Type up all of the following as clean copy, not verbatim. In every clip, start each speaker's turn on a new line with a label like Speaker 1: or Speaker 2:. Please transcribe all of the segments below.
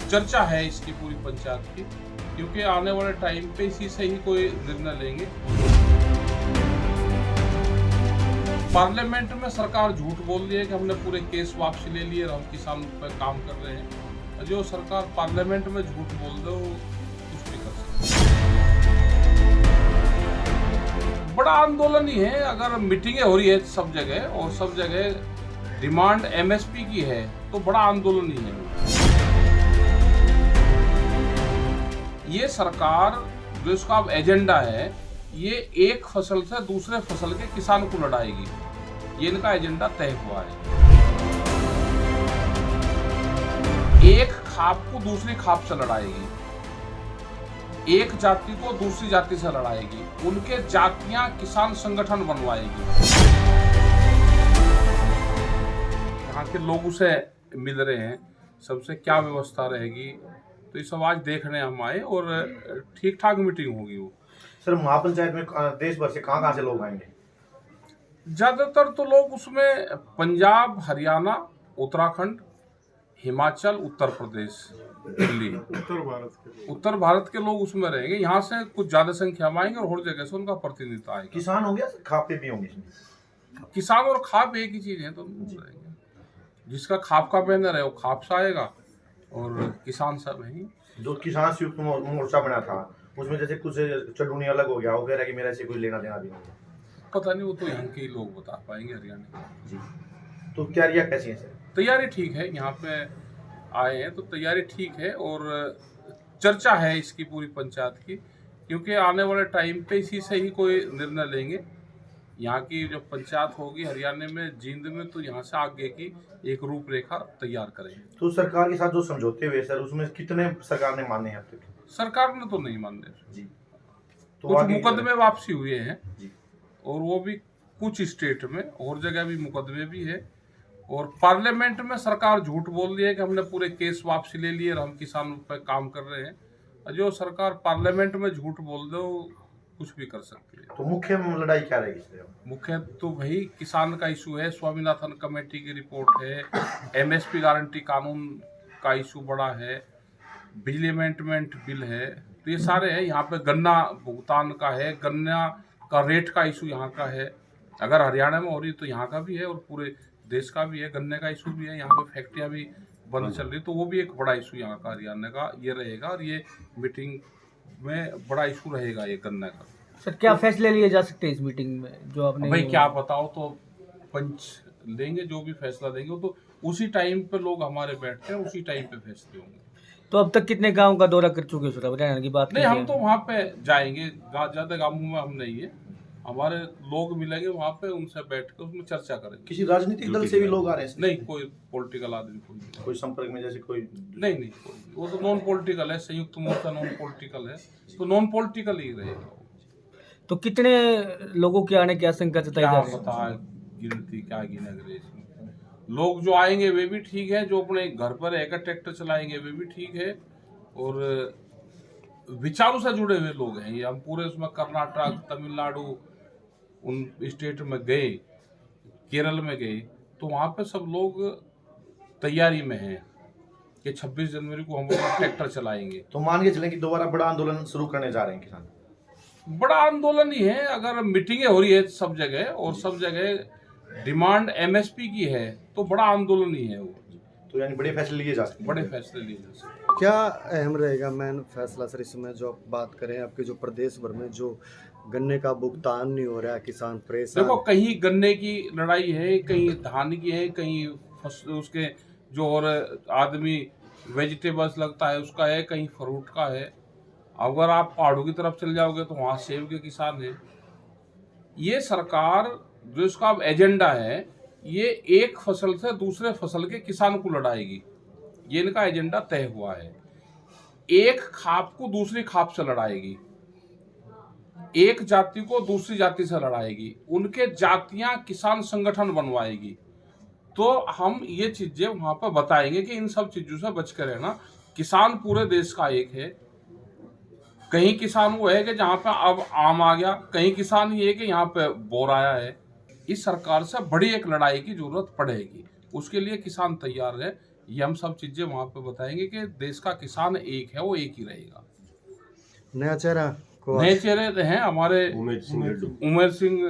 Speaker 1: चर्चा है इसकी पूरी पंचायत की, क्योंकि आने वाले टाइम पे इसी से ही कोई निर्णय लेंगे। पार्लियामेंट में सरकार झूठ बोल रही है कि हमने पूरे केस वापसी ले लिए और हम किसानों पर काम कर रहे हैं। जो सरकार पार्लियामेंट में झूठ बोल दे वो कुछ भी कर सकती है। बड़ा आंदोलन ही है। अगर मीटिंगें हो रही है सब जगह और सब जगह डिमांड एमएसपी की है तो बड़ा आंदोलन ही है। ये सरकार जो इसका अब एजेंडा है, ये एक फसल से दूसरे फसल के किसान को लड़ाएगी। ये इनका एजेंडा तय हुआ है। एक खाप को दूसरी खाप से लड़ाएगी, एक जाति को दूसरी जाति से लड़ाएगी, उनके जातियां किसान संगठन बनवाएगी। यहाँ के लोगों से मिल रहे हैं, सबसे क्या व्यवस्था रहेगी, तो ये सब आज देखने हम आए और ठीक ठाक मीटिंग होगी। वो
Speaker 2: सर, महापंचायत में देश भर से कहाँ से लोग आएंगे?
Speaker 1: ज्यादातर तो लोग उसमें पंजाब, हरियाणा, उत्तराखंड, हिमाचल, उत्तर प्रदेश, दिल्ली, उत्तर भारत के लोग उसमें रहेंगे। यहाँ से कुछ ज्यादा संख्या में आएंगे और हर जगह से उनका प्रतिनिधित्व आएगा।
Speaker 2: किसान हो गया, खापे भी होंगे इसमें?
Speaker 1: किसान और खाप एक ही चीज है, तो रहेंगे। जिसका खाप का बैनर है वो खाप से आएगा और किसान सब है।
Speaker 2: जो किसान संयुक्त मोर्चा बना था उसमें जैसे कुछ चडूनी अलग हो गया, वो कह रहा है कि मेरा से कोई लेना देना भी नहीं।
Speaker 1: पता नहीं, वो तो यहाँ के ही लोग बता पाएंगे, हरियाणा
Speaker 2: जी। तो तैयारियां कैसी हैं सर?
Speaker 1: तैयारी ठीक है। यहाँ पे आए हैं तो तैयारी ठीक है और चर्चा है इसकी पूरी पंचायत की, क्योंकि आने वाले टाइम पे इसी से ही कोई निर्णय लेंगे। यहाँ की जो पंचायत होगी हरियाणा में, जींद में, तो यहाँ से आगे की एक रूपरेखा तैयार करेंगे।
Speaker 2: तो सरकार के साथ जो समझौते हुए सर, उसमें कितने सरकार ने माने हैं अब तक?
Speaker 1: सरकार ने तो नहीं माने
Speaker 2: जी। तो
Speaker 1: कुछ मुकदमे वापसी हुए हैं
Speaker 2: जी,
Speaker 1: और वो भी कुछ स्टेट में, और जगह भी मुकदमे भी है। और पार्लियामेंट में सरकार झूठ बोल रही है कि हमने पूरे केस वापसी ले लिए और हम किसानों पर काम कर रहे हैं। जो सरकार पार्लियामेंट में झूठ बोल दे वो कुछ भी कर सकती है।
Speaker 2: तो मुख्य लड़ाई क्या रहेगी सर?
Speaker 1: मुख्य तो वही किसान का इशू है, स्वामीनाथन कमेटी की रिपोर्ट है, एमएसपी गारंटी कानून का इशू बड़ा है, बिजली अमेंडमेंट बिल है, तो ये सारे हैं। यहाँ पे गन्ना भुगतान का है, गन्ना का रेट का इशू यहाँ का है। अगर हरियाणा में हो रही तो यहाँ का भी है और पूरे देश का भी है। गन्ने का इशू भी है, यहाँ पे फैक्ट्रियाँ भी बंद चल रही, तो वो भी एक बड़ा इशू यहाँ का हरियाणा का ये रहेगा और ये मीटिंग में बड़ा इशू रहेगा ये गन्ने का।
Speaker 3: सर, क्या फैसले लिए जा सकते हैं इस मीटिंग में जो आपने?
Speaker 1: भाई क्या बताओ, तो पंच लेंगे, जो भी फैसला देंगे वो तो उसी टाइम पे लोग हमारे बैठते हैं, उसी टाइम पे फैसले होंगे।
Speaker 3: तो अब तक कितने गांव का दौरा कर चुके सर? हरियाणा की बात
Speaker 1: नहीं, हम तो वहाँ पे जाएंगे, ज्यादा गाँवों में हम नहीं है। हमारे लोग मिलेंगे वहाँ पे, उनसे बैठ कर उसमें चर्चा करेंगे।
Speaker 2: किसी राजनीतिक दल से भी लोग आ रहे हैं?
Speaker 1: नहीं, कोई पॉलिटिकल आदमी कोई
Speaker 2: संपर्क में जैसे कोई
Speaker 1: नहीं, वो तो नॉन पॉलिटिकल है। संयुक्त मोर्चा नॉन पॉलिटिकल है, तो नॉन पॉलिटिकल ही रहेगा।
Speaker 3: तो कितने लोगों के आने की आशंका जताई जा रही है?
Speaker 1: पता गिनती क्या गिनेंगे इसमें। लोग जो आएंगे वे भी ठीक है, जो अपने घर पर रहकर ट्रैक्टर चलाएंगे वे भी ठीक है, और विचारों से जुड़े हुए लोग हैं ये। हम पूरे उसमें कर्नाटक, तमिलनाडु, उन स्टेट में गए, केरल में गए, तो वहाँ पे सब लोग तैयारी में हैं कि 26 जनवरी को हम लोग ट्रैक्टर चलाएंगे।
Speaker 2: तो मान के चलें कि दोबारा बड़ा आंदोलन शुरू करने जा रहे हैं किसान?
Speaker 1: बड़ा आंदोलन ही है। अगर मीटिंगें हो रही है सब जगह और सब जगह डिमांड एमएसपी की है तो बड़ा आंदोलन ही है वो।
Speaker 2: तो यानी बड़े फैसले लिए जा सकते हैं?
Speaker 1: बड़े फैसले लिए जा सकते हैं।
Speaker 4: क्या अहम रहेगा मेन फैसला सर इसमें? जो आप बात करें आपके जो प्रदेश भर में जो गन्ने का भुगतान नहीं हो रहा है, किसान परेशान।
Speaker 1: देखो, कहीं गन्ने की लड़ाई है, कहीं धान की है, कहीं उसके जो और आदमी वेजिटेबल्स लगता है उसका है, कहीं फ्रूट का है। अगर आप पहाड़ों की तरफ चले जाओगे तो वहाँ सेब के किसान हैं। ये सरकार जो इसका अब एजेंडा है, ये एक फसल से दूसरे फसल के किसान को लड़ाएगी। ये इनका एजेंडा तय हुआ है। एक खाप को दूसरी खाप से लड़ाएगी, एक जाति को दूसरी जाति से लड़ाएगी, उनके जातियां किसान संगठन बनवाएगी। तो हम ये चीजें वहां पर बताएंगे कि इन सब चीजों से बच कर रहना। किसान पूरे देश का एक है। कहीं किसान वो है कि जहाँ पे अब आम आ गया, कहीं किसान ये है कि यहाँ पे बोर आया है। इस सरकार से बड़ी एक लड़ाई की जरूरत पड़ेगी, उसके लिए किसान तैयार है। ये हम सब चीज़ें वहाँ पे बताएंगे कि देश का किसान एक है, वो एक ही रहेगा।
Speaker 4: नया चेहरा को
Speaker 1: नए चेहरे हैं हमारे उमेर सिंह,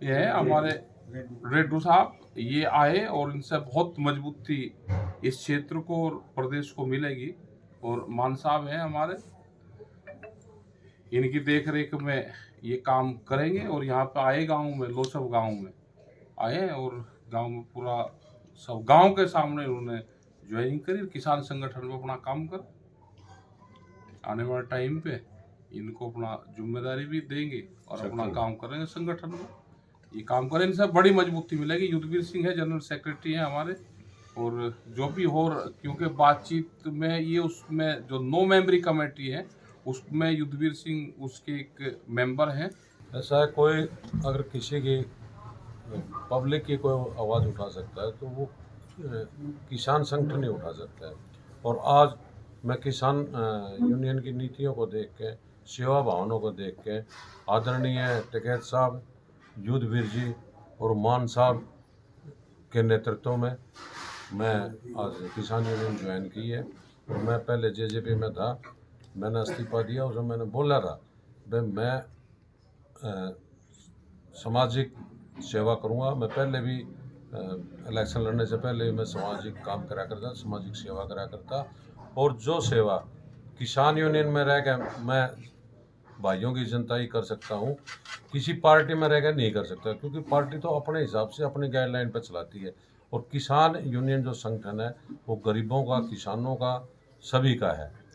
Speaker 1: ये है हमारे रेड्डू साहब, ये आए और इनसे बहुत मजबूती इस क्षेत्र को और प्रदेश को मिलेगी। और मान साहब हैं हमारे, इनकी देख रेख में ये काम करेंगे। और यहाँ पे आए गांव में, लोसव गांव में आए और गांव में पूरा सब गांव के सामने उन्होंने ज्वाइनिंग करी, किसान संगठन में अपना काम कर। आने वाले टाइम पे इनको अपना जिम्मेदारी भी देंगे और अपना काम करेंगे संगठन में। ये काम करें, इनसे बड़ी मजबूती मिलेगी। युद्धवीर सिंह है, जनरल सेक्रेटरी हैं हमारे। और जो भी हो, क्योंकि बातचीत में ये उसमें जो 9 मेंबरी कमेटी है उसमें युद्धवीर सिंह उसके एक मेंबर हैं।
Speaker 5: ऐसा है, कोई अगर किसी की पब्लिक की कोई आवाज़ उठा सकता है तो वो किसान संगठन ही उठा सकता है। और आज मैं किसान यूनियन की नीतियों को देख के, सेवा भावनाओं को देख के, आदरणीय टिकैत साहब, युद्धवीर जी और मान साहब के नेतृत्व में मैं आज किसान यूनियन ज्वाइन की है। और मैं पहले जेजेपी में था, मैंने इस्तीफा दिया। उसमें मैंने बोला था भाई मैं सामाजिक सेवा करूँगा। मैं पहले भी इलेक्शन लड़ने से पहले मैं सामाजिक काम करा करता, सामाजिक सेवा करा करता। और जो सेवा किसान यूनियन में रह कर मैं भाइयों की जनता ही कर सकता हूँ, किसी पार्टी में रह कर नहीं कर सकता, क्योंकि पार्टी तो अपने हिसाब से अपनी गाइडलाइन पर चलाती है। और किसान यूनियन जो संगठन है वो गरीबों का, किसानों का, सभी का है।